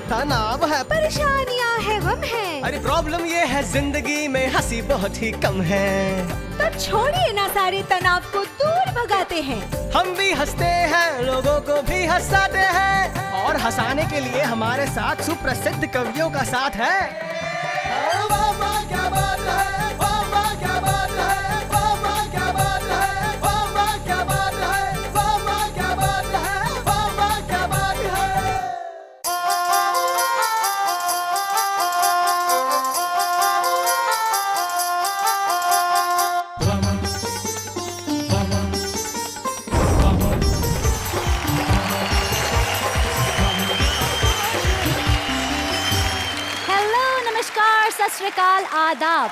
तनाव है, परेशानियाँ है, गम है। अरे प्रॉब्लम ये है जिंदगी में हंसी बहुत ही कम है। तो छोड़िए ना सारे तनाव को दूर भगाते हैं। हम भी हंसते हैं, लोगों को भी हंसाते हैं, और हंसाने के लिए हमारे साथ सुप्रसिद्ध कवियों का साथ है। वाह वाह क्या बात है, वाह वाह क्या बात है, वाह वाह क्या बात है, वाह वाह क्या बात है, वाह वाह क्या बात है, वाह वाह क्या बात है। हेलो, नमस्कार, सत श्री अकाल, आदाब।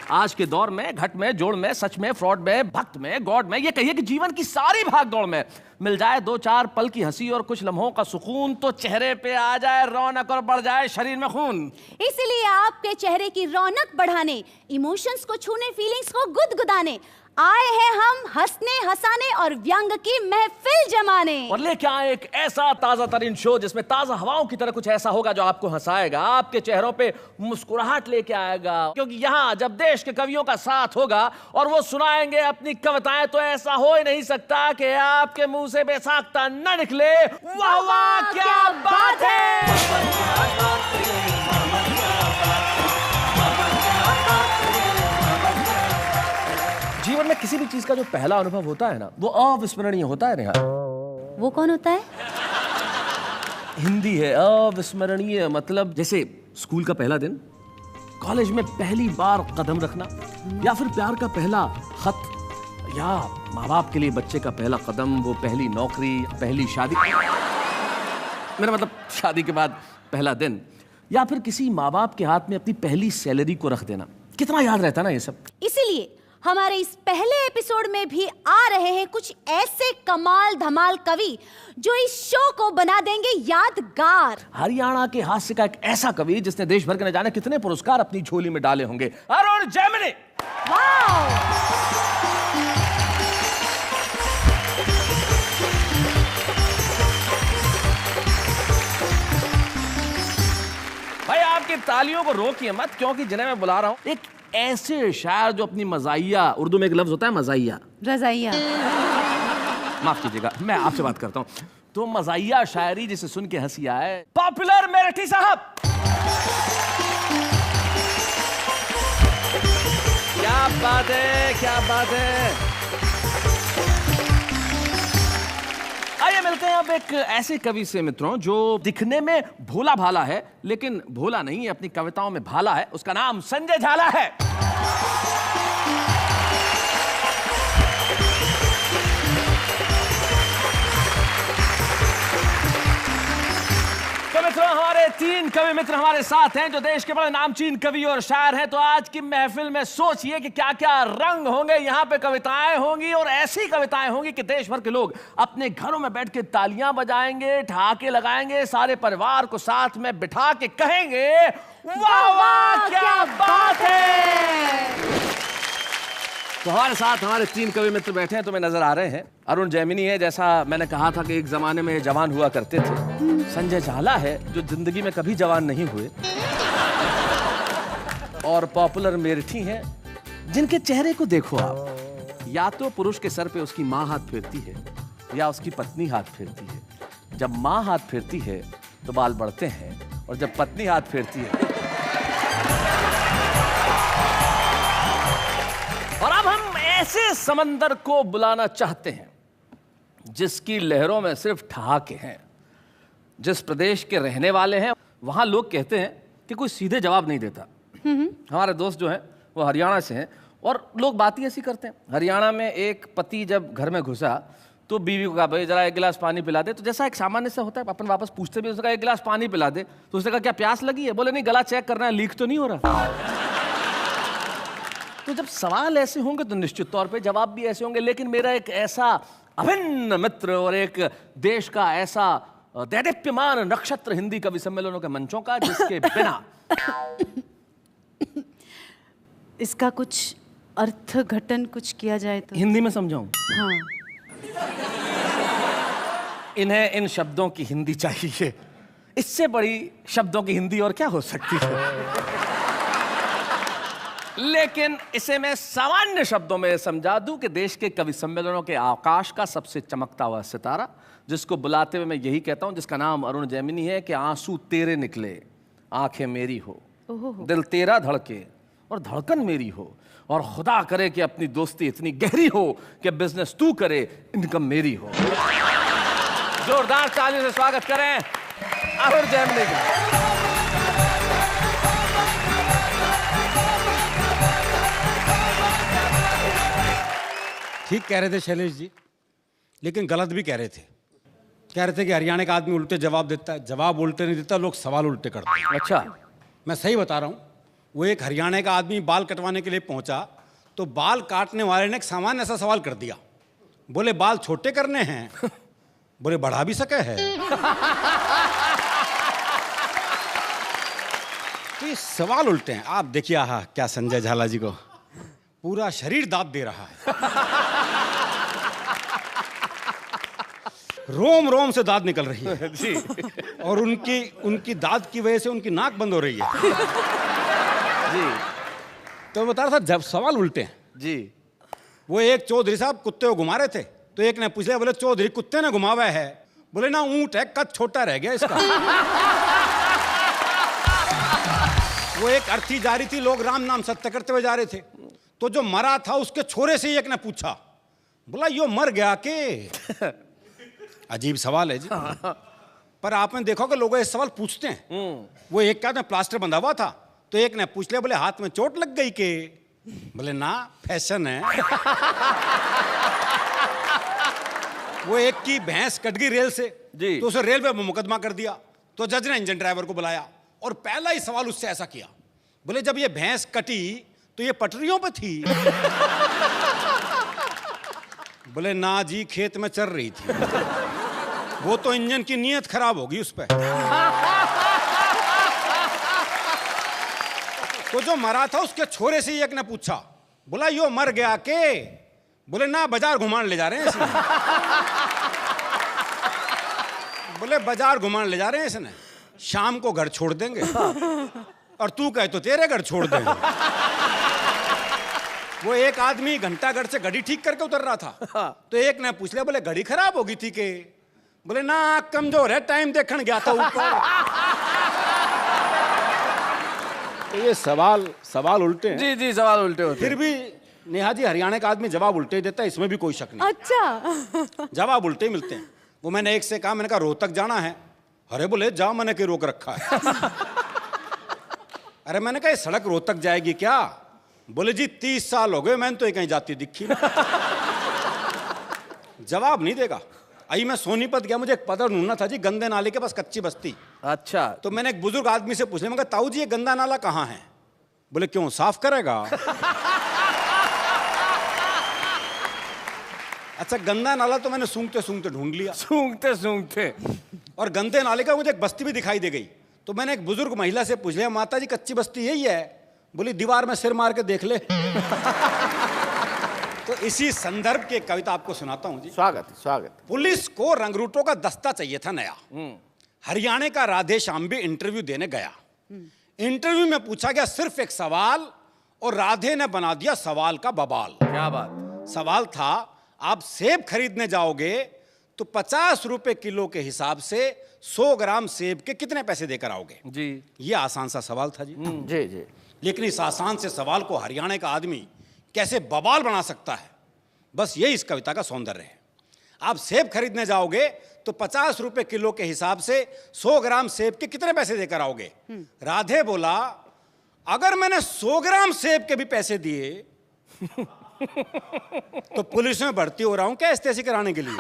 आज के दौर में घट में, जोड़ में, सच में, फ्रॉड में, भक्त में, गॉड में, ये कहिए कि जीवन की सारी भाग दौड़ में मिल जाए दो चार पल की हंसी और कुछ लम्हों का सुकून, तो चेहरे पे आ जाए रौनक और बढ़ जाए शरीर में खून। इसलिए आपके चेहरे की रौनक बढ़ाने, इमोशंस को छूने, फीलिंग्स को गुदगुदाने आए हैं हम, हंसने, हंसाने और व्यंग की महफिल जमाने। और लेके आए एक ऐसा ताजा तरीन शो जिसमें ताजा हवाओं की तरह कुछ ऐसा होगा जो आपको हंसाएगा, आपके चेहरों पे मुस्कुराहट लेके आएगा। क्योंकि यहाँ जब देश के कवियों का साथ होगा और वो सुनाएंगे अपनी कविताएं, तो ऐसा हो ही नहीं सकता कि आपके मुंह से बेसाख्ता न निकले। वाह वाह क्या बात है। जीवन में किसी भी चीज का जो पहला अनुभव होता है ना, वो अविस्मरणीय होता है। वो कौन होता है? हिंदी है अविस्मरणीय, मतलब जैसे स्कूल का पहला दिन, कॉलेज में पहली बार कदम रखना, या फिर प्यार का पहला खत, या माँ बाप के लिए बच्चे का पहला कदम, वो पहली नौकरी, पहली शादी, मेरा मतलब शादी के बाद पहला दिन, या फिर किसी माँ बाप के हाथ में अपनी पहली सैलरी को रख देना। कितना याद रहता ना ये सब। इसीलिए हमारे इस पहले एपिसोड में भी आ रहे हैं कुछ ऐसे कमाल धमाल कवि जो इस शो को बना देंगे यादगार। हरियाणा के हास्य का एक ऐसा कवि जिसने देश भर के न जाने कितने पुरस्कार अपनी झोली में डाले होंगे, अरुण जैमिनी। भाई आपकी तालियों को रोकिए मत, क्योंकि जिन्हें मैं बुला रहा हूं एक ऐसे शायर जो अपनी मजाइया, उर्दू में एक लफ्ज होता है मजाइया, रजाइया, माफ कीजिएगा मैं आपसे बात करता हूं, तो मजाइया शायरी जिसे सुन के हंसी आए, पॉपुलर मेरठी साहब। क्या बात है, क्या बात है। आइए मिलते हैं अब एक ऐसे कवि से मित्रों जो दिखने में भोला भाला है, लेकिन भोला नहीं है, अपनी कविताओं में भाला है। उसका नाम संजय झाला है। तो मित्रों हमारे तीन कवि मित्र हमारे साथ हैं जो देश के बड़े नामचीन कवि और शायर हैं। तो आज की महफिल में सोचिए कि क्या क्या रंग होंगे। यहाँ पे कविताएं होंगी और ऐसी कविताएं होंगी कि देश भर के लोग अपने घरों में बैठ के तालियां बजाएंगे, ठहाके लगाएंगे, सारे परिवार को साथ में बिठा के कहेंगे वाह वाह क्या बात है। तो हमारे साथ हमारे तीन कवि मित्र बैठे हैं, तुम्हें नजर आ रहे हैं। अरुण जैमिनी है, जैसा मैंने कहा था कि एक जमाने में जवान हुआ करते थे। संजय झाला है जो जिंदगी में कभी जवान नहीं हुए। और पॉपुलर मेरठी हैं जिनके चेहरे को देखो आप, या तो पुरुष के सर पे उसकी माँ हाथ फेरती है या उसकी पत्नी हाथ फेरती है। जब माँ हाथ फेरती है तो बाल बढ़ते हैं, और जब पत्नी हाथ फेरती है। और अब हम ऐसे समंदर को बुलाना चाहते हैं जिसकी लहरों में सिर्फ ठहाके हैं। जिस प्रदेश के रहने वाले हैं वहां लोग कहते हैं कि कोई सीधे जवाब नहीं देता। हमारे दोस्त जो हैं वो हरियाणा से हैं, और लोग बात ही ऐसी करते हैं। हरियाणा में एक पति जब घर में घुसा तो बीवी को कहा भाई जरा एक गिलास पानी पिला दे। तो जैसा एक सामान्य से होता है, अपन वापस पूछते भी, उसने कहा एक गिलास पानी पिला दे। तो उसने कहा क्या प्यास लगी है? बोले नहीं, गला चेक करना है, लीक तो नहीं हो रहा। तो जब सवाल ऐसे होंगे तो निश्चित तौर पे जवाब भी ऐसे होंगे। लेकिन मेरा एक ऐसा अभिन्न मित्र और एक देश का ऐसा दैदीप्यमान नक्षत्र हिंदी कवि सम्मेलनों के मंचों का, जिसके बिना इसका कुछ अर्थघटन कुछ किया जाए तो। हिंदी में समझाऊं? हाँ। इन्हें इन शब्दों की हिंदी चाहिए, इससे बड़ी शब्दों की हिंदी और क्या हो सकती है। लेकिन इसे मैं सामान्य शब्दों में समझा दूं कि देश के कवि सम्मेलनों के आकाश का सबसे चमकता हुआ सितारा, जिसको बुलाते हुए मैं यही कहता हूं, जिसका नाम अरुण जैमिनी है, कि आंसू तेरे निकले आंखें मेरी हो, दिल तेरा धड़के और धड़कन मेरी हो, और खुदा करे कि अपनी दोस्ती इतनी गहरी हो कि बिजनेस तू करे, इनकम मेरी हो। जोरदार ताली से स्वागत करें अरुण जैमिनी का। ठीक कह रहे थे शैलेश जी, लेकिन गलत भी कह रहे थे। कह रहे थे कि हरियाणा का आदमी उल्टे जवाब देता है, जवाब उल्टे नहीं देता, लोग सवाल उल्टे करते हैं। अच्छा, मैं सही बता रहा हूँ। वो एक हरियाणा का आदमी बाल कटवाने के लिए पहुंचा, तो बाल काटने वाले ने एक सामान्य ऐसा सवाल कर दिया। बोले बाल छोटे करने हैं? बोले बढ़ा भी सके है। तो ये सवाल उल्टे हैं। आप देखिए, आहा क्या संजय झाला जी को पूरा शरीर दांत दे रहा है। रोम रोम से दांत निकल रही है जी। और उनकी दांत की वजह से उनकी नाक बंद हो रही है। जी। तो मैं बता रहा था, जब सवाल उल्टे हैं। जी। वो एक चौधरी साहब कुत्ते को घुमा रहे थे, तो एक ने पूछ लिया, बोले चौधरी कुत्ते ने घुमावा है? बोले ना, ऊंट है, कद छोटा रह गया इसका। वो एक अर्थी जा रही थी, लोग राम नाम सत्य करते हुए जा रहे थे, तो जो मरा था उसके छोरे से एक ने पूछा, बोला यो मर गया के? अजीब सवाल है जी। पर आपने देखा कि लोग ये सवाल पूछते हैं। वो एक क्या प्लास्टर बंधा हुआ था, तो एक ने पूछ लिया, बोले हाथ में चोट लग गई के? बोले ना, फैशन है। वो एक की भैंस कट गई रेल से जी। तो उसे रेलवे में मुकदमा कर दिया, तो जज ने इंजन ड्राइवर को बुलाया और पहला ही सवाल उससे ऐसा किया, बोले जब ये भैंस कटी तो ये पटरियों पे थी? बोले ना जी, खेत में चल रही थी। वो तो इंजन की नीयत खराब होगी उस पे। तो जो मरा था उसके छोरे से एक ने पूछा, बोला यो मर गया के? बोले ना, बाजार घुमाने ले जा रहे हैं इसने। बोले बाजार घुमाने ले जा रहे हैं इसने, शाम को घर छोड़ देंगे। और तू कहे तो तेरे घर छोड़ देंगे। वो एक आदमी घंटाघर से घड़ी ठीक करके उतर रहा था, तो एक ने पूछ लिया, बोले घड़ी खराब हो गई थी के? बोले ना, कमजोर है, टाइम देखने गया था ऊपर। तो ये सवाल उल्टे हैं। जी जी, सवाल उल्टे होते फिर भी नेहा जी, हरियाणा का आदमी जवाब उल्टे देता है, इसमें भी कोई शक नहीं। अच्छा। जवाब उल्टे मिलते हैं। वो मैंने एक से कहा, मैंने कहा रोहतक जाना है? अरे बोले जा, मैंने के रोक रखा है। अरे मैंने कहा ये सड़क रोहतक जाएगी क्या? बोले जी 30 साल हो गए, मैंने तो ये कहीं जाती दिखी नहीं। जवाब नहीं देगा। आई मैं सोनीपत गया, मुझे एक पता ढूंढना था जी, गंदे नाले के पास कच्ची बस्ती। अच्छा। तो मैंने एक बुजुर्ग आदमी से पूछ लिया, मैं कहा ताऊ जी ये गंदा नाला कहाँ है? बोले क्यों, साफ करेगा? अच्छा, गंदा नाला तो मैंने सूंघते सूंघते ढूंढ लिया। सूंघते। और गंदे नाले का मुझे एक बस्ती भी दिखाई दे गई, तो मैंने एक बुजुर्ग महिला से पूछ लिया, माता जी कच्ची बस्ती यही है? बोली दीवार में सिर मार के देख ले। तो इसी संदर्भ की एक कविता आपको सुनाता हूं जी। स्वागत। पुलिस को रंगरूटों का दस्ता चाहिए था नया। हरियाणा का राधे श्याम भी इंटरव्यू देने गया। इंटरव्यू में पूछा गया सिर्फ एक सवाल, और राधे ने बना दिया सवाल का बवाल। क्या बात। सवाल था, आप सेब खरीदने जाओगे तो 50 रुपए किलो के हिसाब से 100 ग्राम सेब के कितने पैसे देकर आओगे? जी। ये आसान सा सवाल था जी। जी। लेकिन इस आसान से सवाल को हरियाणा का आदमी कैसे बवाल बना सकता है, बस यही इस कविता का सौंदर्य है। आप सेब खरीदने जाओगे तो 50 रुपए किलो के हिसाब से 100 ग्राम सेब के कितने पैसे देकर आओगे? राधे बोला, अगर मैंने 100 ग्राम सेब के भी पैसे दिए तो पुलिस में भर्ती हो रहा हूं क्या एसटीसी कराने के लिए?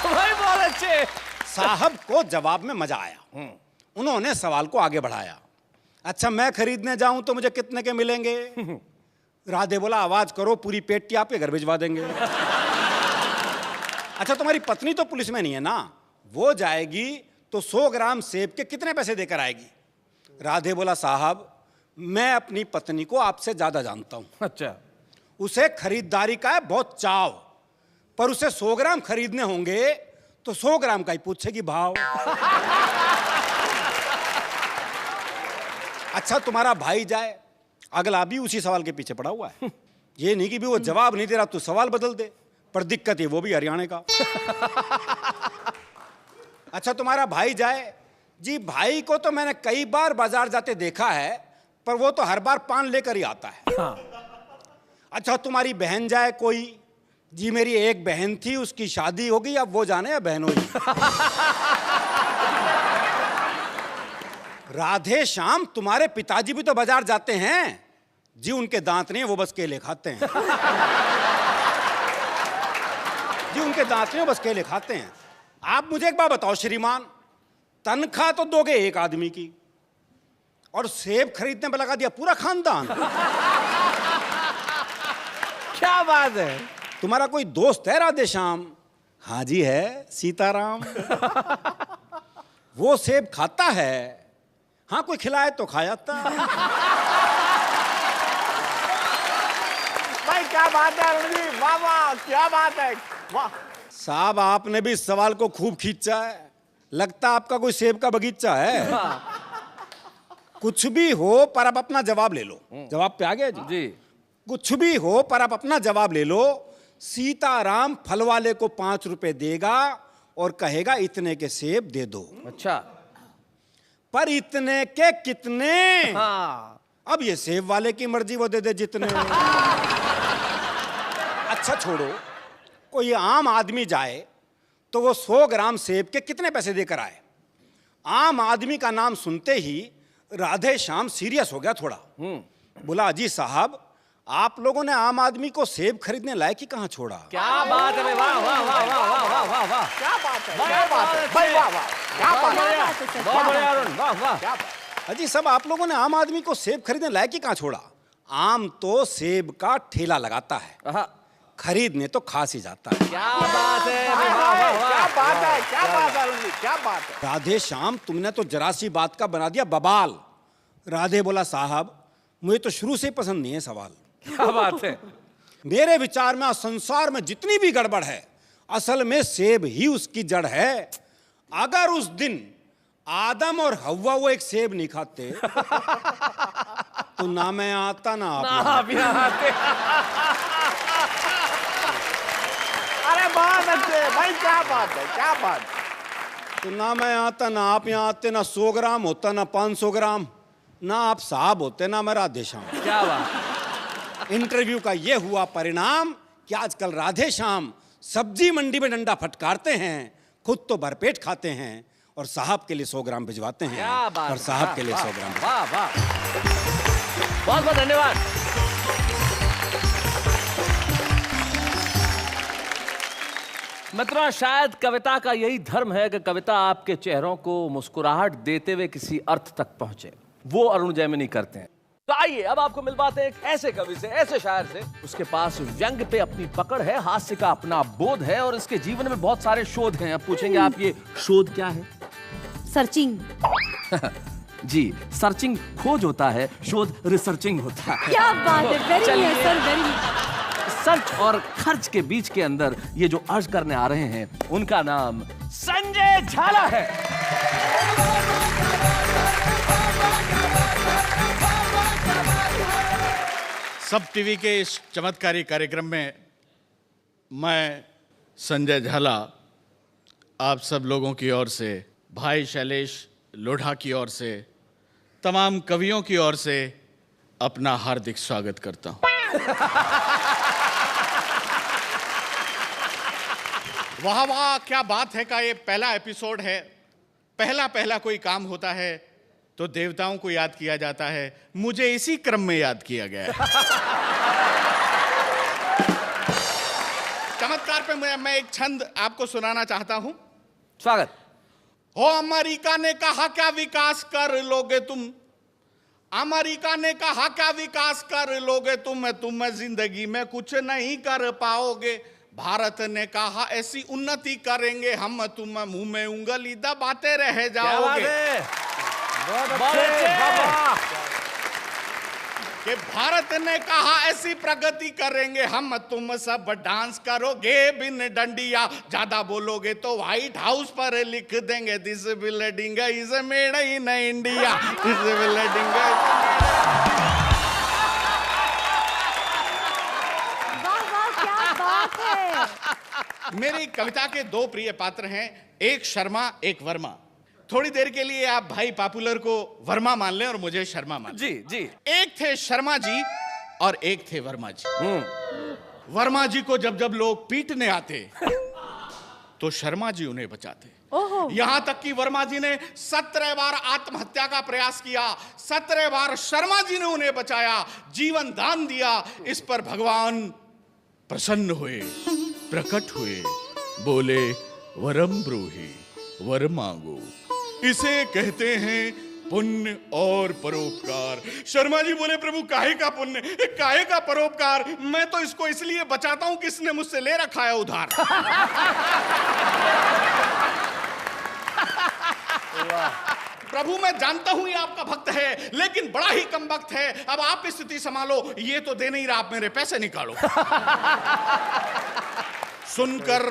भाई बहुत अच्छे। साहब को जवाब में मजा आया। उन्होंने सवाल को आगे बढ़ाया, अच्छा मैं खरीदने जाऊं तो मुझे कितने के मिलेंगे? राधे बोला, आवाज करो, पूरी पेटी आपके घर भिजवा देंगे। अच्छा तुम्हारी पत्नी तो पुलिस में नहीं है ना, वो जाएगी तो 100 ग्राम सेब के कितने पैसे देकर आएगी? राधे बोला, साहब मैं अपनी पत्नी को आपसे ज्यादा जानता हूं। अच्छा। उसे खरीदारी का है बहुत चाव, पर उसे 100 ग्राम खरीदने होंगे तो 100 ग्राम का ही पूछेगी भाव। अच्छा तुम्हारा भाई जाए, अगला भी उसी सवाल के पीछे पड़ा हुआ है। ये नहीं कि भी वो जवाब नहीं दे रहा, तू सवाल बदल दे, पर दिक्कत है वो भी हरियाणा का। अच्छा तुम्हारा भाई जाए जी, भाई को तो मैंने कई बार बाजार जाते देखा है, पर वो तो हर बार पान लेकर ही आता है। अच्छा तुम्हारी बहन जाए कोई जी, मेरी एक बहन थी, उसकी शादी होगी, अब वो जाने या बहन होगी। राधे श्याम तुम्हारे पिताजी भी तो बाजार जाते हैं जी, उनके दांत नहीं, वो बस केले खाते हैं। जी उनके दांत नहीं, बस केले खाते हैं। आप मुझे एक बात बताओ श्रीमान, तनख्वाह तो दोगे एक आदमी की और सेब खरीदने पर लगा दिया पूरा खानदान। क्या बात है। तुम्हारा कोई दोस्त है राधे श्याम? हाँ जी है, सीताराम। वो सेब खाता है, हाँ कोई खिलाए तो खा जाता। भाई क्या बात है अरुण जी, वाह वाह, क्या बात है, वाह। साहब आपने भी इस सवाल को खूब खींचा है, लगता आपका कोई सेब का बगीचा है। कुछ भी हो पर आप अपना जवाब ले लो। जवाब पे आ गया जी? कुछ भी हो पर आप अपना जवाब ले लो। सीताराम फल वाले को 5 रुपए देगा और कहेगा इतने के सेब दे दो। अच्छा। पर इतने के कितने? हाँ। अब ये सेब वाले की मर्जी, वो दे दे जितने। अच्छा छोड़ो, कोई आम आदमी जाए तो वो 100 ग्राम सेब के कितने पैसे देकर आए? आम आदमी का नाम सुनते ही राधे श्याम सीरियस हो गया थोड़ा। बोला अजी साहब, आप लोगों ने आम आदमी को सेब खरीदने लायक ही कहां छोड़ा। क्या बात है भाई, वाह वाह वाह वाह वाह वाह वाह वाह, क्या बात है, क्या बात है भाई, वाह वाह, क्या बात है, बहुत बढ़िया अरुण, वाह वाह। अजी सब आप लोगों ने आम आदमी को सेब खरीदने लायक ही कहां छोड़ा। आम तो सेब का ठेला लगाता है, खरीदने तो खास ही जाता है। क्या बात है, क्या बात है, क्या बात है, क्या बात है। राधे श्याम तुमने तो जरा सी बात का बना दिया बवाल। राधे बोला साहब मुझे तो शुरू से पसंद नहीं है सवाल। क्या बात है। मेरे विचार में संसार में जितनी भी गड़बड़ है असल में सेब ही उसकी जड़ है। अगर उस दिन आदम और हव्वा वो एक सेब नहीं खाते तो ना मैं आता ना आप आते। अरे बहुत अच्छे भाई, क्या बात है, क्या बात है। तो ना मैं आता ना आप यहाँ आते, ना 100 ग्राम होता ना 500 ग्राम, ना आप साहब होते ना मैं राधे श्याम। क्या बात। इंटरव्यू का ये हुआ परिणाम कि आजकल राधे श्याम सब्जी मंडी में डंडा फटकारते हैं, खुद तो भरपेट खाते हैं और साहब के लिए 100 ग्राम भिजवाते हैं। क्या बात। और साहब के लिए 100 ग्राम। वाह वाह, बहुत बहुत धन्यवाद। मित्रों, शायद कविता का यही धर्म है कि कविता आपके चेहरों को मुस्कुराहट देते हुए किसी अर्थ तक पहुंचे। वो अरुण जैमिनी करते हैं। तो आइए अब आपको मिलवाते हैं एक ऐसे कवि से, ऐसे शायर से, उसके पास व्यंग पे अपनी पकड़ है, हास्य का अपना बोध है और इसके जीवन में बहुत सारे शोध हैं। अब पूछेंगे आप ये शोध क्या है? सर्चिंग। जी, सर्चिंग खोज होता है, शोध रिसर्चिंग होता है। क्या बात है, वेरी चलिए। Sir, very. सर्च और खर्च के बीच के अंदर ये जो अर्ज करने आ रहे हैं उनका नाम संजय झाला है। सब टीवी के इस चमत्कारी कार्यक्रम में मैं संजय झाला आप सब लोगों की ओर से, भाई शैलेश लोढ़ा की ओर से, तमाम कवियों की ओर से अपना हार्दिक स्वागत करता हूं। वाह वाह, क्या बात है। का ये पहला एपिसोड है, पहला कोई काम होता है तो देवताओं को याद किया जाता है, मुझे इसी क्रम में याद किया गया है। चमत्कार पे मैं एक छंद आपको सुनाना चाहता हूं। स्वागत। हो अमेरिका ने कहा क्या विकास कर लोगे तुम, अमेरिका ने कहा क्या विकास कर लोगे तुम जिंदगी में कुछ नहीं कर पाओगे। भारत ने कहा ऐसी उन्नति करेंगे हम, तुम मुंह में उंगली दबाते रह जाओगे। कि भारत ने कहा ऐसी प्रगति करेंगे हम, तुम सब डांस करोगे बिन डंडिया, ज्यादा बोलोगे तो व्हाइट हाउस पर लिख देंगे this building is made in India, this building. वाह वाह, क्या बात है। मेरी कविता के दो प्रिय पात्र हैं, एक शर्मा एक वर्मा। थोड़ी देर के लिए आप भाई पॉपुलर को वर्मा मान लें और मुझे शर्मा मान लें। जी जी। एक थे शर्मा जी और एक थे वर्मा जी। वर्मा जी को जब जब लोग पीटने आते तो शर्मा जी उन्हें बचाते। यहां तक कि वर्मा जी ने 17 बार आत्महत्या का प्रयास किया, 17 बार शर्मा जी ने उन्हें बचाया, जीवन दान दिया। इस पर भगवान प्रसन्न हुए, प्रकट हुए, बोले वरम ब्रूहि, वर मांगो। इसे कहते हैं पुण्य और परोपकार। शर्मा जी बोले प्रभु काहे का पुण्य, काहे का परोपकार, मैं तो इसको इसलिए बचाता हूं कि इसने मुझसे ले रखा है उधार। प्रभु मैं जानता हूं ये आपका भक्त है, लेकिन बड़ा ही कम वक्त है, अब आप स्थिति संभालो, ये तो दे नहीं रहा, आप मेरे पैसे निकालो। सुनकर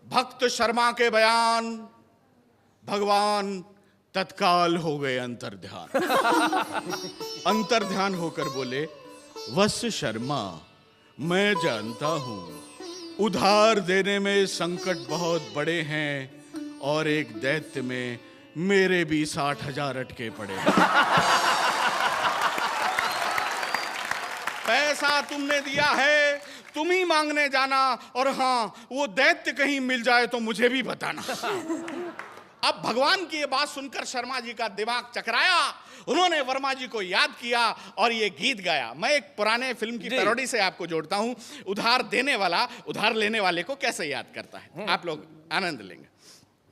भक्त शर्मा के बयान भगवान तत्काल हो गए अंतर्ध्यान। अंतर्ध्यान होकर बोले वत्स शर्मा, मैं जानता हूं उधार देने में संकट बहुत बड़े हैं और एक दैत्य में मेरे भी 60,000 अटके पड़े। पैसा तुमने दिया है, तुम ही मांगने जाना, और हाँ वो दैत्य कहीं मिल जाए तो मुझे भी बताना। अब भगवान की ये बात सुनकर शर्मा जी का दिमाग चकराया, उन्होंने वर्मा जी को याद किया और ये गीत गाया। मैं एक पुराने फिल्म की पैरोडी से आपको जोड़ता हूं, उधार देने वाला उधार लेने वाले को कैसे याद करता है, आप लोग आनंद लेंगे।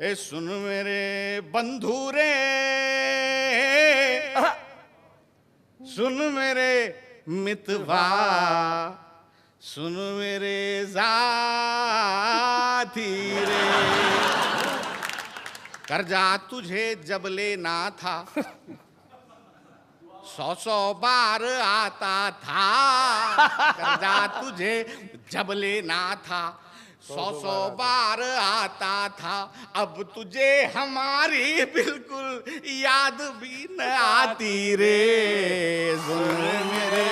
ए सुन मेरे बंधु रे, सुन मेरे मितवा, सुन मेरे जाती रे, कर्जा तुझे जब लेना था 100 बार आता था, कर्जा तुझे जब लेना था 100 बार आता था, अब तुझे हमारी बिल्कुल याद भी न आती रे, सुन मेरे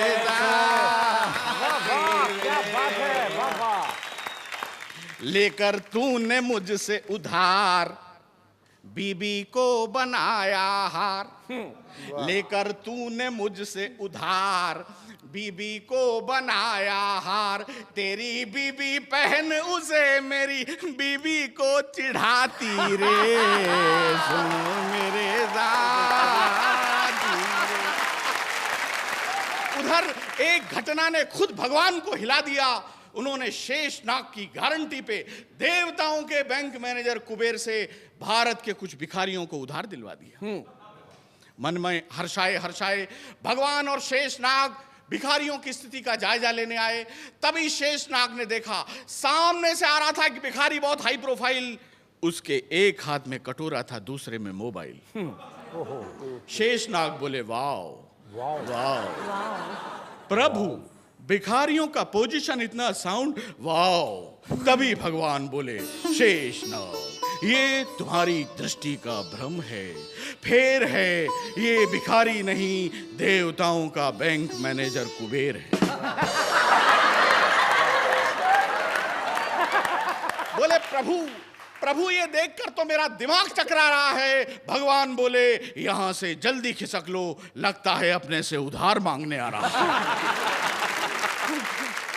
क्या बात है, वाह वाह। लेकर तूने मुझसे उधार बीबी को बनाया हार, लेकर तूने मुझसे उधार बीबी को बनाया हार, तेरी बीबी पहन उसे मेरी बीबी को चिढ़ाती रे, सुन मेरे जाती रे। उधर एक घटना ने खुद भगवान को हिला दिया। उन्होंने शेषनाग की गारंटी पे देवताओं के बैंक मैनेजर कुबेर से भारत के कुछ भिखारियों को उधार दिलवा दिया। मन में हर्षाए हर्षाए भगवान और शेषनाग भिखारियों की स्थिति का जायजा लेने आए। तभी शेषनाग ने देखा सामने से आ रहा था कि भिखारी बहुत हाई प्रोफाइल, उसके एक हाथ में कटोरा था, दूसरे में मोबाइल। शेषनाग बोले वाह वाह प्रभु, भिखारियों का पोजीशन इतना साउंड, वाओ। तभी भगवान बोले शेषनाग, ये तुम्हारी दृष्टि का भ्रम है, फेर है, ये भिखारी नहीं देवताओं का बैंक मैनेजर कुबेर है। बोले प्रभु ये देखकर तो मेरा दिमाग चकरा रहा है। भगवान बोले यहां से जल्दी खिसक लो, लगता है अपने से उधार मांगने आ रहा है।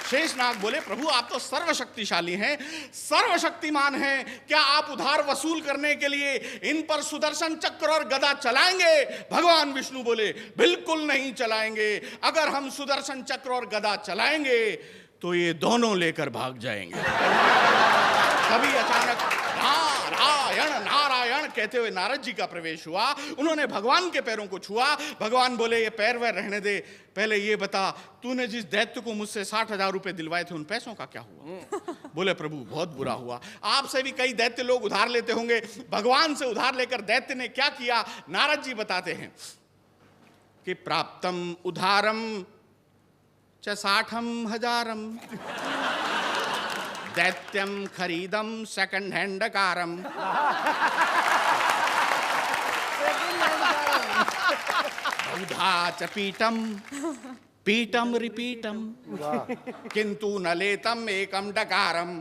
शेषनाग बोले प्रभु आप तो सर्वशक्तिशाली हैं, सर्वशक्तिमान हैं, क्या आप उधार वसूल करने के लिए इन पर सुदर्शन चक्र और गदा चलाएंगे? भगवान विष्णु बोले बिल्कुल नहीं चलाएंगे, अगर हम सुदर्शन चक्र और गदा चलाएंगे तो ये दोनों लेकर भाग जाएंगे। तभी अचानक नारायण नारायण कहते हुए नारद जी का प्रवेश हुआ। उन्होंने भगवान के पैरों को छुआ। भगवान बोले ये पैर वैर रहने दे, पहले ये बता तूने जिस दैत्य को मुझसे 60,000 रुपए दिलवाए थे उन पैसों का क्या हुआ? बोले प्रभु बहुत बुरा हुआ, आपसे भी कई दैत्य लोग उधार लेते होंगे, भगवान से उधार लेकर दैत्य ने क्या किया? नारद जी बताते हैं कि प्राप्तम उधारम च 60,000 दैत्यम खरीदम सेकंड हैंड कारम बहुधा च पीटम पीटम रिपीटम किंतु न लेतम एकम डकारम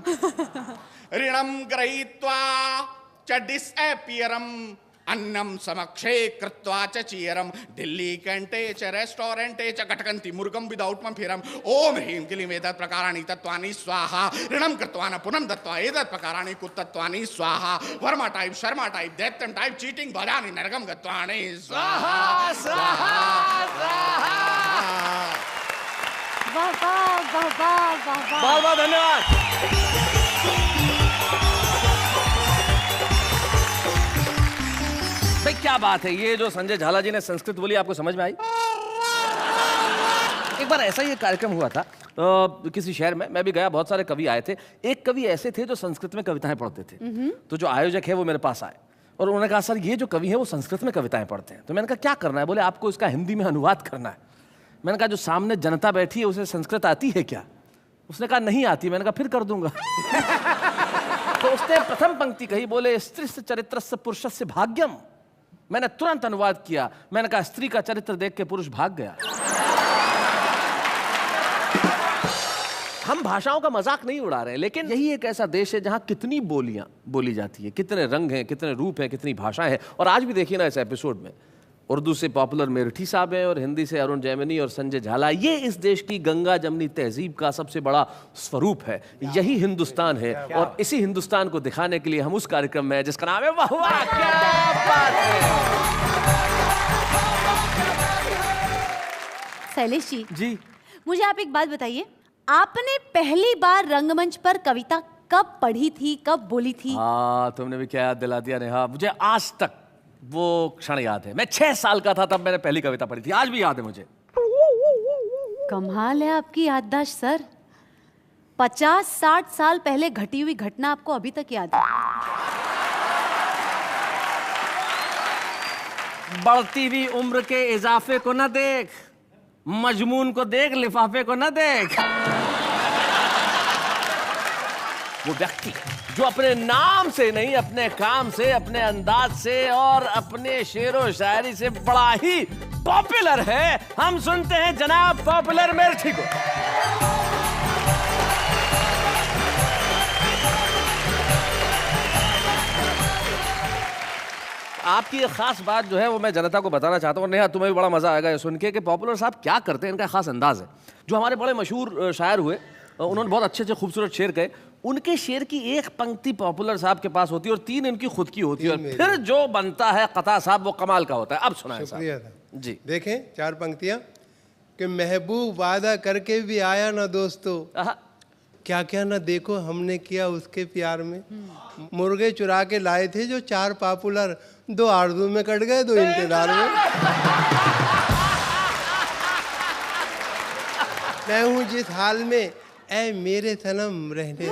ऋणम गृहीत्वा च डिसएपियरम अन्नम समक्षे कृत्वा च चीयरम दिल्ली कैंटे च रेस्टोरेंटे च कटकंती मुर्गम विदाउट फिरम ओम ह्रीं क्लीं एतत् प्रकाराणि तत्त्वानि स्वाहा ऋणम कृत्वा न पुनम दत्त्वा एतत् प्रकाराणि कुतत्वानि स्वाहा वर्मा टाइप शर्मा टाइप दैत्यम टाइप चीटिंग भजानि नरकम गत्वानि स्वाहा स्वाहा वाह वाह वाह वाह वाह वाह। बहुत बहुत धन्यवाद। भाई क्या बात है, ये जो संजय झाला जी ने संस्कृत बोली आपको समझ में आई? एक बार ऐसा ही एक कार्यक्रम हुआ था किसी शहर में, मैं भी गया, बहुत सारे कवि आए थे। एक कवि ऐसे थे जो संस्कृत में कविताएं पढ़ते थे। तो जो आयोजक है वो मेरे पास आए और उन्होंने कहा सर ये जो कवि है वो संस्कृत में कविताएं पढ़ते हैं। तो मैंने कहा क्या करना है? बोले आपको इसका हिंदी में अनुवाद करना है। मैंने कहा जो सामने जनता बैठी है उसे संस्कृत आती है क्या? उसने कहा नहीं आती। मैंने कहा फिर कर दूंगा। तो उसने प्रथम पंक्ति कही, बोले स्त्रीस्य चरित्रस्य पुरुषस्य भाग्यम। मैंने तुरंत अनुवाद किया, मैंने कहा स्त्री का चरित्र देख के पुरुष भाग गया। हम भाषाओं का मजाक नहीं उड़ा रहे, लेकिन यही एक ऐसा देश है जहां कितनी बोलियां बोली जाती है, कितने रंग हैं, कितने रूप हैं, कितनी भाषाएं हैं। और आज भी देखिए ना इस एपिसोड में उर्दू से पॉपुलर मेरठी साहब हैं और हिंदी से अरुण जैमिनी और संजय झाला। ये इस देश की गंगा जमनी तहजीब का सबसे बड़ा स्वरूप है। यही हिंदुस्तान है और इसी हिंदुस्तान को दिखाने के लिए हम उस कार्यक्रम में जिसका नाम है वाह वाह क्या बात है। शैलेश जी मुझे आप एक बात बताइए, आपने पहली बार रंगमंच पर कविता कब पढ़ी थी, कब बोली थी? हाँ तुमने भी क्या याद दिला दिया नेहा, मुझे आज तक वो क्षण याद है। मैं 6 साल का था तब मैंने पहली कविता पढ़ी थी, आज भी याद है मुझे। कमाल है आपकी याददाश्त सर। 50-60 साल पहले घटी हुई घटना आपको अभी तक याद है। बढ़ती हुई उम्र के इजाफे को न देख, मजमून को देख, लिफाफे को न देख। वो व्यक्ति जो अपने नाम से नहीं, अपने काम से, अपने अंदाज से और अपने शेरो शायरी से बड़ा ही पॉपुलर है। हम सुनते हैं जनाब पॉपुलर मेरठी को। आपकी एक खास बात जो है वो मैं जनता को बताना चाहता हूँ। नेहा तुम्हें भी बड़ा मजा आएगा ये सुन के कि पॉपुलर साहब क्या करते हैं, इनका खास अंदाज है। जो हमारे बड़े मशहूर शायर हुए, उन्होंने बहुत अच्छे अच्छे खूबसूरत शेर कहे। उनके शेर की एक पंक्ति पॉपुलर साहब के पास होती है और 3 इनकी खुद की होती है, और फिर जो बनता है कथा साहब वो कमाल का होता है। अब सुनाएं साहब जी। देखें 4 पंक्तियां कि महबूब वादा करके भी आया ना दोस्तों, क्या क्या ना देखो हमने किया उसके प्यार में। मुर्गे चुरा के लाए थे जो 4 पॉपुलर, 2 आरज़ू में कट गए, 2 इंतजार में। मैं हूँ जिस हाल में ऐ मेरे सनम रहने दे।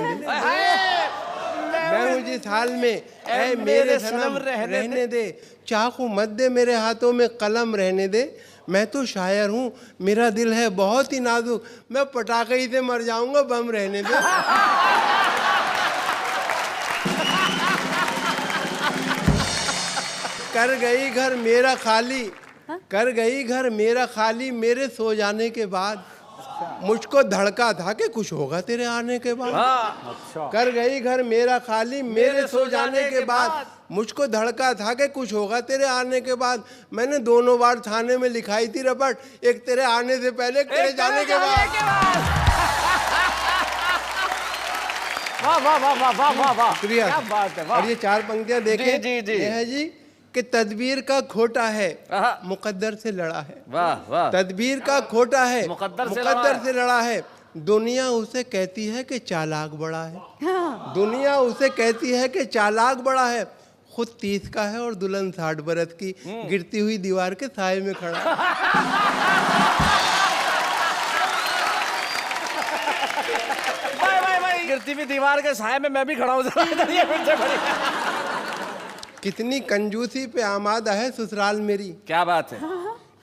मैं हूँ जिस हाल में ऐ मेरे सनम रहने दे। चाकू मत दे मेरे हाथों में कलम रहने दे। मैं तो शायर हूँ, मेरा दिल है बहुत ही नाजुक, मैं पटाखे ही से मर जाऊंगा, बम रहने दे। कर गई घर मेरा खाली, कर गई घर मेरा खाली मेरे सो जाने के बाद। मुझको धड़का था कि कुछ होगा तेरे आने के बाद। कर गई घर मेरा खाली मेरे सो जाने के बाद। मुझको धड़का था कि कुछ होगा तेरे आने के बाद। मैंने दोनों बार थाने में लिखाई थी रपट, एक तेरे आने से पहले, एक तेरे जाने के बाद। वाह वाह वाह वाह वाह वाह वाह, शुक्रिया। क्या बात है। और ये 4 पंक्तियां देखें। जी जी ये है जी कि तदबीर का खोटा है, मुकद्दर से लड़ा है। वाह वाह। तदबीर का खोटा है, मुकद्दर से लड़ा है। दुनिया उसे कहती है कि चालाक बड़ा है। दुनिया उसे कहती है कि चालाक बड़ा है। खुद 30 का है और दुल्हन 60 बरस की, गिरती हुई दीवार के साए में खड़ा है। भाई गिरती हुई दीवार के साए में मैं भी खड़ा हूँ। कितनी कंजूसी पे आमादा है ससुराल मेरी। क्या बात है।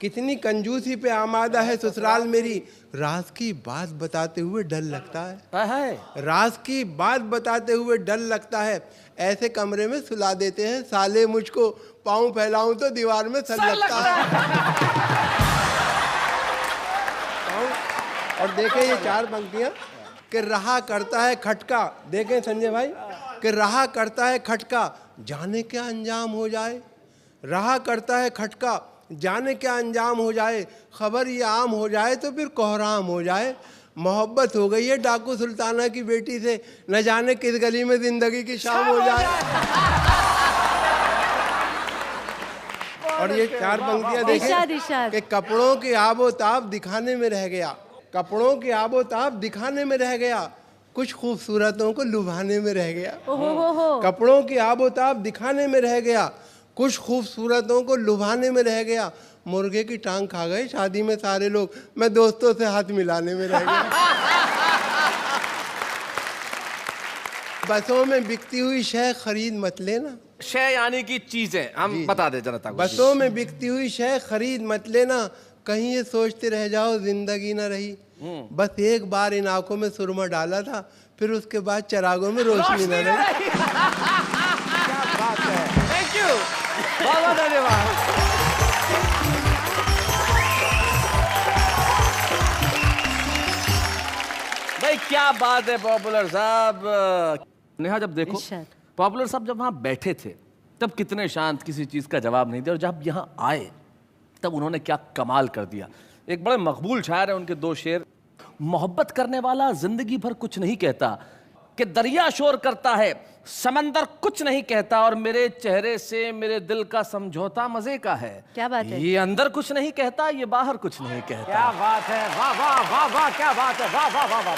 कितनी कंजूसी पे आमादा है ससुराल मेरी, राज की बात बताते हुए डर लगता है। राज की बात बताते हुए डर लगता है। ऐसे कमरे में सुला देते हैं साले मुझको, पाँव फैलाऊं तो दीवार में सर लगता है। और देखें ये 4 पंक्तियां कि रहा करता है खटका, देखें संजय भाई, कि रहा करता है खटका जाने क्या अंजाम हो जाए। रहा करता है खटका जाने क्या अंजाम हो जाए, खबर ये आम हो जाए तो फिर कोहराम हो जाए। मोहब्बत हो गई है डाकू सुल्ताना की बेटी से, न जाने किस गली में जिंदगी की शाम हो जाए। और ये 4 पंक्तियां देखें कि कपड़ों की आबोताब दिखाने में रह गया, कपड़ों की आबोताब दिखाने में रह गया, कुछ खूबसूरतों को लुभाने में रह गया। कपड़ों की आबोताब दिखाने में रह गया, कुछ खूबसूरतों को लुभाने में रह गया। मुर्गे की टांग खा गए शादी में सारे लोग, मैं दोस्तों से हाथ मिलाने में रह गया। बसों में बिकती हुई शय खरीद मत लेना। शय यानी कि चीजें, हम बता दे जनता को। बसों में बिकती हुई शय खरीद मत लेना, कहीं ये सोचते रह जाओ जिंदगी ना रही। बस एक बार इन आंखों में सुरमा डाला था, फिर उसके बाद चरागों में रोशनी न रही। क्या बात है। थैंक यू, बहुत बहुत धन्यवाद। भाई क्या बात है पॉपुलर साहब। नेहा जब देखो, पॉपुलर साहब जब वहां बैठे थे तब कितने शांत, किसी चीज का जवाब नहीं दिया, और जब यहां आए तब उन्होंने क्या कमाल कर दिया। एक बड़े मकबूल शायर है उनके 2 शेर। मोहब्बत करने वाला जिंदगी भर कुछ नहीं कहता, कि दरिया शोर करता है समंदर कुछ नहीं कहता, और मेरे चेहरे से मेरे दिल का समझौता मजे का है। क्या बात है। ये अंदर कुछ नहीं कहता, ये बाहर कुछ नहीं कहता। क्या बात है, वाह वाह वाह वाह, क्या बात है, वाह वाह वाह वाह।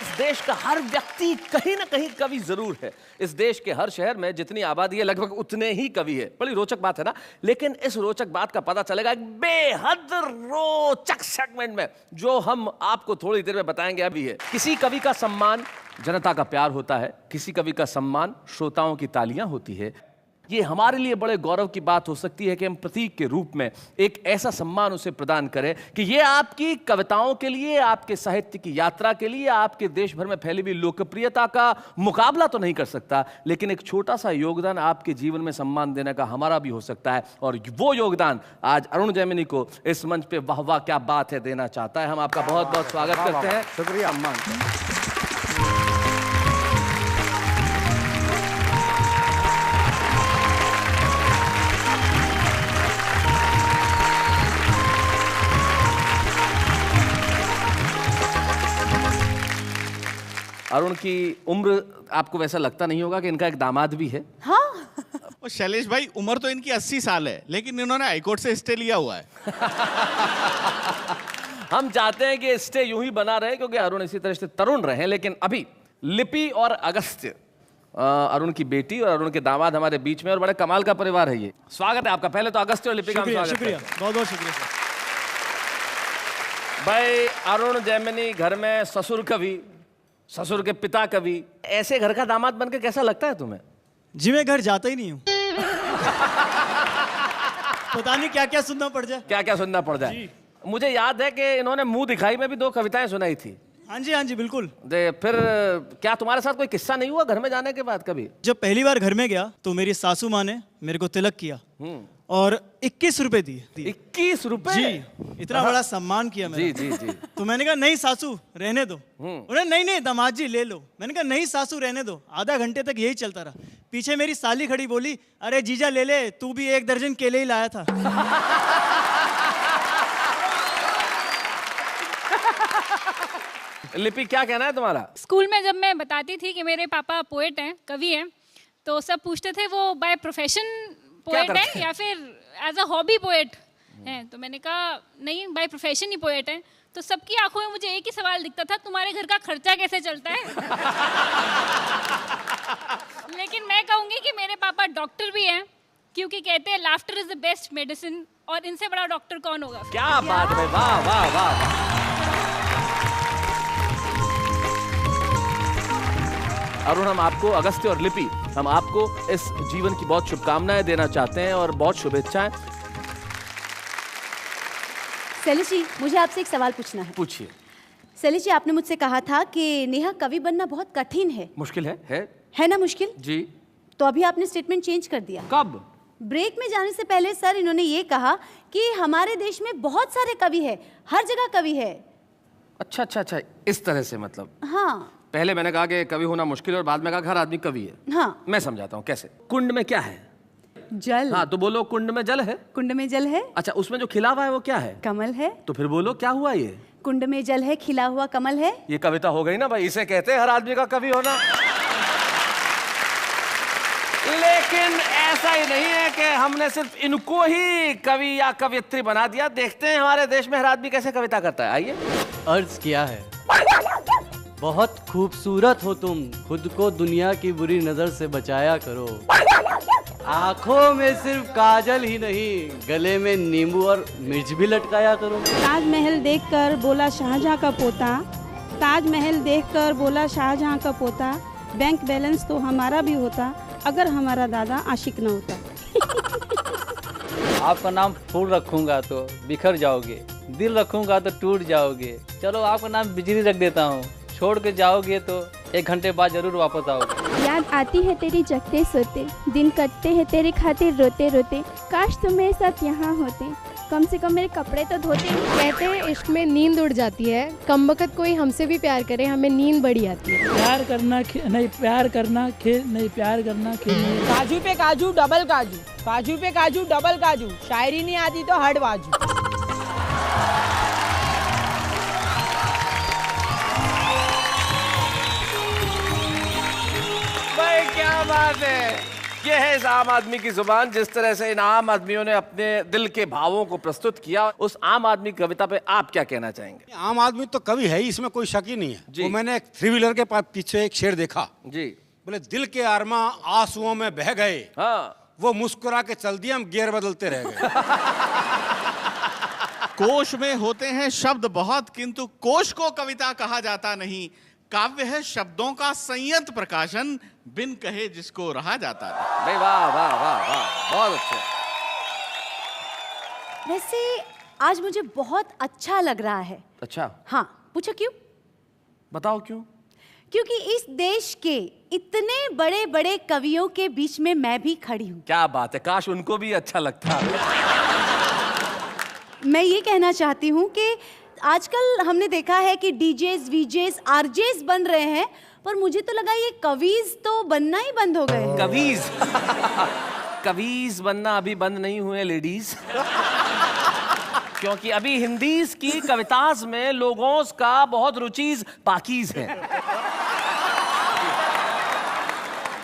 इस देश का हर व्यक्ति कहीं ना कहीं कवि जरूर है। इस देश के हर शहर में जितनी आबादी है लगभग उतने ही कवि है। बड़ी रोचक बात है ना। लेकिन इस रोचक बात का पता चलेगा एक बेहद रोचक सेगमेंट में, जो हम आपको थोड़ी देर में बताएंगे। अभी है किसी कवि का सम्मान जनता का प्यार होता है, किसी कवि का सम्मान श्रोताओं की तालियां होती है। ये हमारे लिए बड़े गौरव की बात हो सकती है कि हम प्रतीक के रूप में एक ऐसा सम्मान उसे प्रदान करें कि ये आपकी कविताओं के लिए, आपके साहित्य की यात्रा के लिए, आपके देश भर में फैली हुई लोकप्रियता का मुकाबला तो नहीं कर सकता, लेकिन एक छोटा सा योगदान आपके जीवन में सम्मान देने का हमारा भी हो सकता है। और वो योगदान आज अरुण जैमिनी को इस मंच पे वाह वाह क्या बात है देना चाहता है। हम आपका बहुत बहुत स्वागत करते हैं। शुक्रिया। सम्मान। अरुण की उम्र आपको वैसा लगता नहीं होगा कि इनका एक दामाद भी है। हाँ। और शैलेश भाई, उम्र तो इनकी 80 साल है, लेकिन इन्होंने हाईकोर्ट से स्टे लिया हुआ है। हम चाहते हैं कि स्टे यूं ही बना रहे, क्योंकि अरुण इसी तरह से तरुण रहे। लेकिन अभी लिपि और अगस्त्य, अरुण की बेटी और अरुण के दामाद हमारे बीच में, और बड़े कमाल का परिवार है ये। स्वागत है आपका। पहले तो अगस्त्य और लिपि का स्वागत। शुक्रिया, बहुत बहुत शुक्रिया सर। भाई अरुण जैमिनी घर में ससुर कवि, ससुर के पिता कवि, ऐसे घर का दामाद बनकर कैसा लगता है तुम्हें? जी मैं घर जाता ही नहीं हूँ। पता नहीं क्या क्या सुनना पड़ जाए। क्या क्या सुनना पड़ जाए। मुझे याद है कि इन्होंने मुंह दिखाई में भी 2 कविताएं सुनाई थी। हाँ जी बिल्कुल। फिर क्या तुम्हारे साथ कोई किस्सा नहीं हुआ घर में जाने के बाद कभी? जब पहली बार घर में गया तो मेरी सासू माँ ने मेरे को तिलक किया और 21 रुपए दिए। 21 रुपए? जी, इतना बड़ा सम्मान किया मेरा। जी जी जी। तो मैंने कहा नहीं सासू रहने दो। उन्होंने नहीं दामाद जी ले लो। मैंने कहा नहीं सासू रहने दो। आधा घंटे तक यही चलता रहा। पीछे मेरी साली खड़ी, बोली अरे जीजा ले ले, तू भी 1 दर्जन केले ही लाया था। लिपि क्या कहना है तुम्हारा? स्कूल में जब मैं बताती थी कि मेरे पापा पोएट हैं, कवि हैं, तो सब पूछते थे वो बाय प्रोफेशन पोएट है या फिर एज अ हॉबी पोएट हैं। तो मैंने कहा नहीं, बाय प्रोफेशन ही पोएट हैं। तो सबकी आंखों में मुझे एक ही सवाल दिखता था, तुम्हारे घर का खर्चा कैसे चलता है? लेकिन मैं कहूँगी कि मेरे पापा डॉक्टर भी हैं, क्योंकि कहते हैं laughter is the best medicine, और इनसे बड़ा डॉक्टर कौन होगा? क्या बात है, वाह वाह वाह। अरुण, हम आपको, अगस्त्य और लिपि, हम आपको इस जीवन की बहुत शुभकामनाएं देना चाहते हैं और बहुत शुभेच्छाएं। शैलेश जी, मुझे आपसे एक सवाल पूछना है। पूछिए। शैलेश जी, आपने मुझसे कहा था कि नेहा कवि बनना बहुत कठिन है। मुश्किल है है ना मुश्किल? जी। तो अभी आपने स्टेटमेंट चेंज कर दिया। कब? ब्रेक में जाने से पहले सर इन्होंने ये कहा कि हमारे देश में बहुत सारे कवि है, हर जगह कवि है। अच्छा, इस तरह से मतलब। हाँ पहले मैंने कहा कि कवि होना मुश्किल है और बाद में कहा हर आदमी कवि है। हाँ। मैं समझाता हूँ कैसे। कुंड में क्या है? जल। हाँ, तो बोलो कुंड में जल है। कुंड में जल है। अच्छा, उसमें जो खिला हुआ है वो क्या है? कमल है। तो फिर बोलो क्या हुआ ये? कुंड में जल है, खिला हुआ कमल है। ये कविता हो गई ना भाई, इसे कहते हैं हर आदमी का कवि होना। लेकिन ऐसा ही नहीं है कि हमने सिर्फ इनको ही कवि या कवियत्री बना दिया। देखते हैं हमारे देश में हर आदमी कैसे कविता करता है। आइए। अर्ज किया है, बहुत खूबसूरत हो तुम, खुद को दुनिया की बुरी नजर से बचाया करो। आंखों में सिर्फ काजल ही नहीं, गले में नींबू और मिर्च भी लटकाया करो। ताजमहल देखकर बोला शाहजहां का पोता, ताजमहल देखकर बोला शाहजहां का पोता, बैंक बैलेंस तो हमारा भी होता अगर हमारा दादा आशिक न होता। आपका नाम फूल रखूंगा तो बिखर जाओगे, दिल रखूंगा तो टूट जाओगे। चलो आपका नाम बिजली रख देता हूँ, छोड़ के जाओगे तो 1 घंटे बाद जरूर वापस आओगे। याद आती है तेरी जगते सोते, दिन कटते हैं तेरे खातिर रोते रोते, काश तुम मेरे साथ यहाँ होते, कम से कम मेरे कपड़े तो धोते। कहते हैं इश्क में नींद उड़ जाती है, कमबख्त कोई हमसे भी प्यार करे हमें नींद बड़ी आती है। प्यार करना नहीं, प्यार करना खेल नहीं, प्यार करना खेल नहीं। काजू पे काजू डबल काजू, काजू पे काजू डबल काजू, शायरी नहीं आती तो हट बाजू। भाई क्या बात है। ये है इस आम आदमी की जुबान। जिस तरह से इन आम आदमियों ने अपने दिल के भावों को प्रस्तुत किया, उस आम आदमी की कविता पे आप क्या कहना चाहेंगे? आम आदमी तो कवि है ही, इसमें कोई शक ही नहीं है। वो मैंने एक 3 व्हीलर के पीछे एक शेर देखा जी। बोले दिल के आरमा आंसुओं में बह गए, हाँ। वो मुस्कुरा के चल दिए, हम गियर बदलते रह गए। कोश में होते हैं शब्द बहुत, किंतु कोश को कविता कहा जाता नहीं। काव्य है शब्दों का संयत प्रकाशन, बिन कहे जिसको रहा जाता है। भाई वाह वाह वाह वाह, बहुत अच्छा। वैसे आज मुझे बहुत अच्छा लग रहा है। अच्छा? हाँ, पूछो क्यों? बताओ क्यों? क्योंकि इस देश के इतने बड़े बड़े कवियों के बीच में मैं भी खड़ी हूँ। क्या बात है, काश उनको भी अच्छा लगता। मैं ये कहना चाहती हूँ कि आजकल हमने देखा है कि डीजेस, वीजेस, आरजेस बन रहे हैं, पर मुझे तो लगा ये कवीज तो बनना ही बंद हो गए हैं। कवीज? कवीज बनना अभी बंद नहीं हुए लेडीज। क्योंकि अभी हिंदीज की कविताज में लोगों का बहुत रुचीज पाकीज है।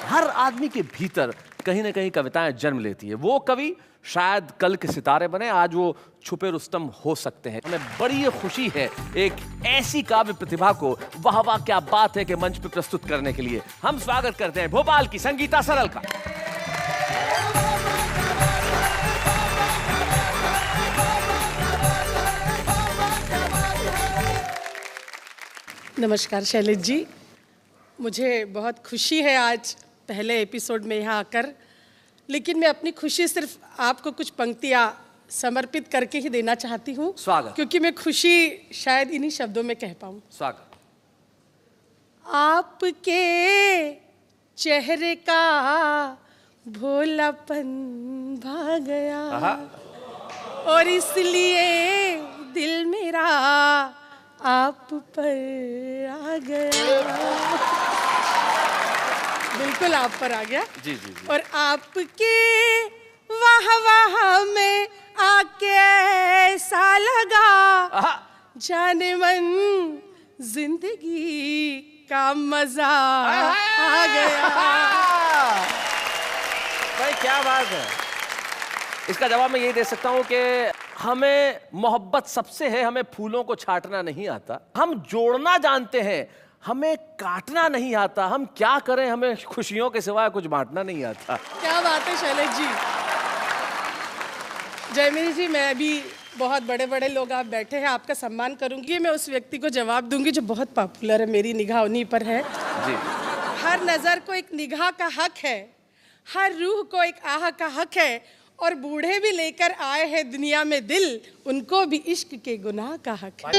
हर आदमी के भीतर कहीं ना कहीं कविताएं जन्म लेती है। वो कवि शायद कल के सितारे बने, आज वो छुपे रुस्तम हो सकते हैं। हमें बड़ी खुशी है एक ऐसी काव्य प्रतिभा को, वाह वाह क्या बात है, कि मंच पे प्रस्तुत करने के लिए हम स्वागत करते हैं भोपाल की संगीता सरल का। नमस्कार शैलेश जी, मुझे बहुत खुशी है आज पहले एपिसोड में यहाँ आकर, लेकिन मैं अपनी खुशी सिर्फ आपको कुछ पंक्तियाँ समर्पित करके ही देना चाहती हूँ। स्वागत। क्योंकि मैं खुशी शायद इन्हीं शब्दों में कह पाऊँ। स्वागत। आपके चेहरे का भोलापन भा गया और इसलिए दिल मेरा आप पर आ गया। बिल्कुल आप पर आ गया। जी जी जी। और आपके वाह वाह में आके ऐसा लगा, जाने मन जिंदगी का मजा आ गया। भाई क्या बात है। इसका जवाब मैं यही दे सकता हूं कि हमें मोहब्बत सबसे है, हमें फूलों को छांटना नहीं आता, हम जोड़ना जानते हैं, हमें काटना नहीं आता। हम क्या करें, हमें खुशियों के सिवाय कुछ बांटना नहीं आता। क्या बात है शैलेश जी। जयमिनी जी, मैं अभी बहुत बड़े बड़े लोग आप बैठे हैं, आपका सम्मान करूंगी। मैं उस व्यक्ति को जवाब दूंगी जो बहुत पॉपुलर है, मेरी निगाह उन्हीं पर है। जी। हर नजर को एक निगाह का हक है, हर रूह को एक आह का हक है, और बूढ़े भी लेकर आए हैं दुनिया में दिल, उनको भी इश्क के गुनाह का हक है।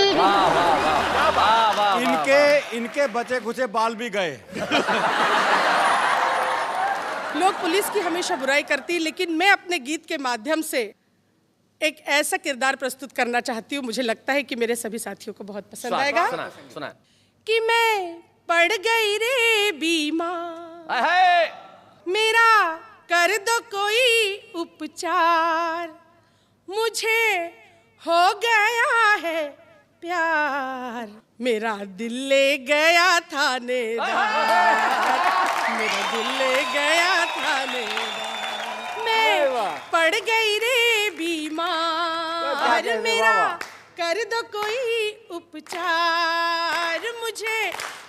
इनके बचे खुचे बाल भी गए। लोग पुलिस की हमेशा बुराई करती, लेकिन मैं अपने गीत के माध्यम से एक ऐसा किरदार प्रस्तुत करना चाहती हूँ, मुझे लगता है कि मेरे सभी साथियों को बहुत पसंद आएगा। सुना। कि मैं पड़ गई रे बीमार, मेरा कर दो कोई उपचार, मुझे हो गया है प्यार, मेरा दिल ले गया थानेदार, मेरा दिल ले गया थानेदार, मैं पड़ गई रे बीमार, मेरा कर दो कोई उपचार, मुझे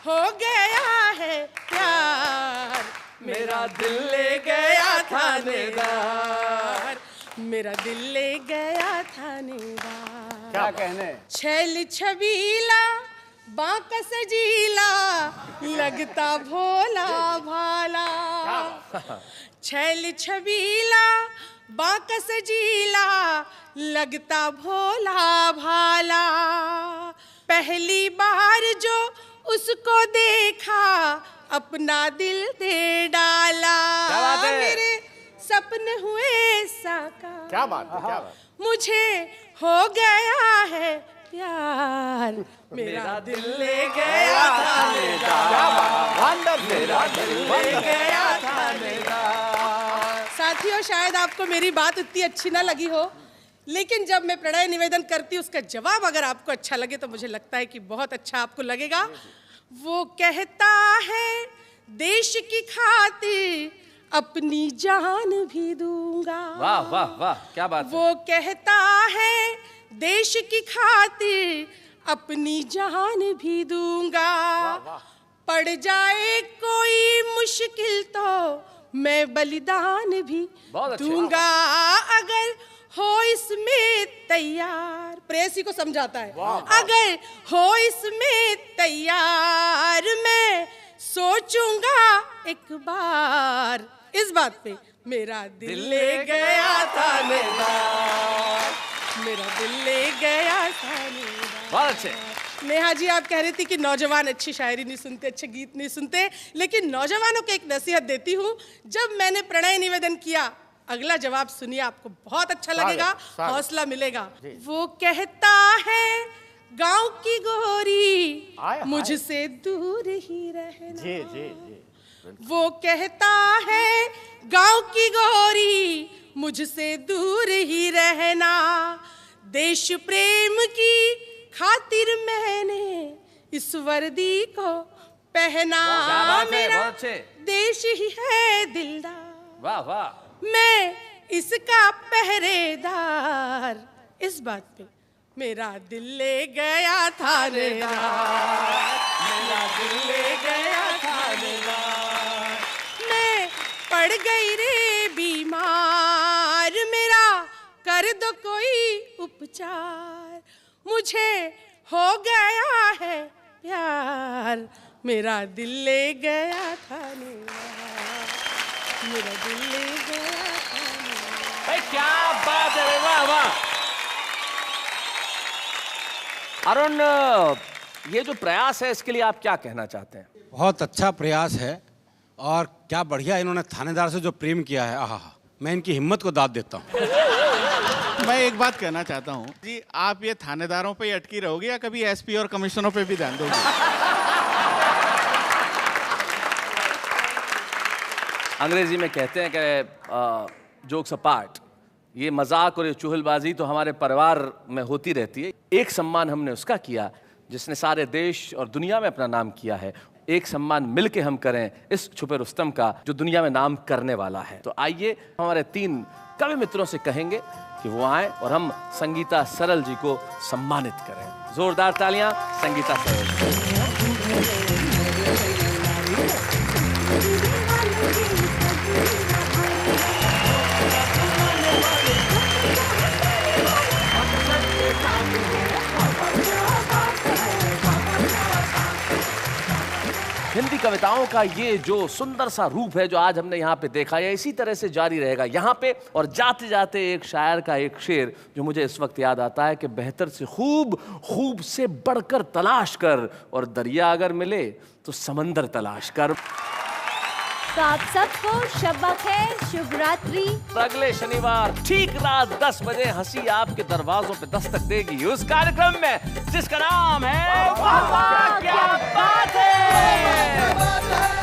हो गया है प्यार, मेरा दिल ले गया थानेदार, मेरा दिल ले गया थानेदार। क्या कहने? छैल छबीला बांका सजीला, लगता भोला भाला, छैल छबीला बांका सजीला, लगता भोला भाला, पहली बार जो उसको देखा अपना दिल दे डाला, मेरे सपने हुए साकार, क्या बात है, क्या बात। मुझे हो गया है प्यार, मेरा दिल ले गया थानेदार, मेरा दिल ले गया थानेदार। साथियों, शायद आपको मेरी बात इतनी अच्छी ना लगी हो, लेकिन जब मैं प्रणय निवेदन करती हूँ उसका जवाब अगर आपको अच्छा लगे तो मुझे लगता है कि बहुत अच्छा आपको लगेगा। वो कहता है देश की खातिर अपनी जान भी दूंगा। वाह वाह वाह, क्या बात है। वो कहता है देश की खातिर अपनी जान भी दूंगा, पड़ जाए कोई मुश्किल तो मैं बलिदान भी दूंगा, अगर हो इसमें तैयार। प्रेसी को समझाता है, अगर हो इसमें तैयार मैं सोचूंगा एक बार इस बात पे, मेरा दिल ले गया थानेदार, मेरा दिल ले गया थानेदार। बहुत अच्छे। नेहा जी, आप कह रही थी कि नौजवान अच्छी शायरी नहीं सुनते, अच्छे गीत नहीं सुनते, लेकिन नौजवानों को एक नसीहत देती हूँ। जब मैंने प्रणय निवेदन किया, अगला जवाब सुनिए, आपको बहुत अच्छा लगेगा, हौसला मिलेगा। वो कहता है गांव की गोरी मुझसे दूर ही रहना, जी जी जी। वो कहता है गांव की गोरी मुझसे दूर ही रहना, देश प्रेम की खातिर मैंने इस वर्दी को पहना, मेरा देश ही है दिलदार, वाह वाह, मैं इसका पहरेदार, इस बात पे मेरा दिल ले गया थानेदार, मेरा दिल ले गया थानेदार, मैं पड़ गई रे बीमार, मेरा कर दो कोई उपचार, मुझे हो गया है प्यार, मेरा दिल ले गया थानेदार, मेरा दिल ले गया थानेदार। भाई क्या बात है, वाह वाह। अरुण, ये जो प्रयास है इसके लिए आप क्या कहना चाहते हैं? बहुत अच्छा प्रयास है और क्या बढ़िया इन्होंने थानेदार से जो प्रेम किया है, आहा, मैं इनकी हिम्मत को दाद देता हूँ। मैं एक बात कहना चाहता हूँ जी, आप ये थानेदारों पे ही अटकी रहोगे या कभी एसपी और कमिश्नरों पे भी ध्यान दोगे? अंग्रेजी में कहते हैं कि जोक्स अपार्ट, ये मजाक और ये चुहलबाजी तो हमारे परिवार में होती रहती है। एक सम्मान हमने उसका किया जिसने सारे देश और दुनिया में अपना नाम किया है, एक सम्मान मिलके हम करें इस छुपे रुस्तम का जो दुनिया में नाम करने वाला है। तो आइए हमारे 3 कवि मित्रों से कहेंगे कि वो आए और हम संगीता सरल जी को सम्मानित करें। जोरदार तालियां संगीता सरल। हिंदी कविताओं का ये जो सुंदर सा रूप है जो आज हमने यहाँ पे देखा, ये इसी तरह से जारी रहेगा यहाँ पे। और जाते जाते एक शायर का एक शेर जो मुझे इस वक्त याद आता है कि बेहतर से खूब, खूब से बढ़कर तलाश कर, और दरिया अगर मिले तो समंदर तलाश कर। तो आप सबको शब बखैर, शुभ रात्रि। अगले शनिवार ठीक रात 10 बजे हंसी आपके दरवाजों पे दस्तक देगी उस कार्यक्रम में जिसका नाम है वाह वाह क्या बात है।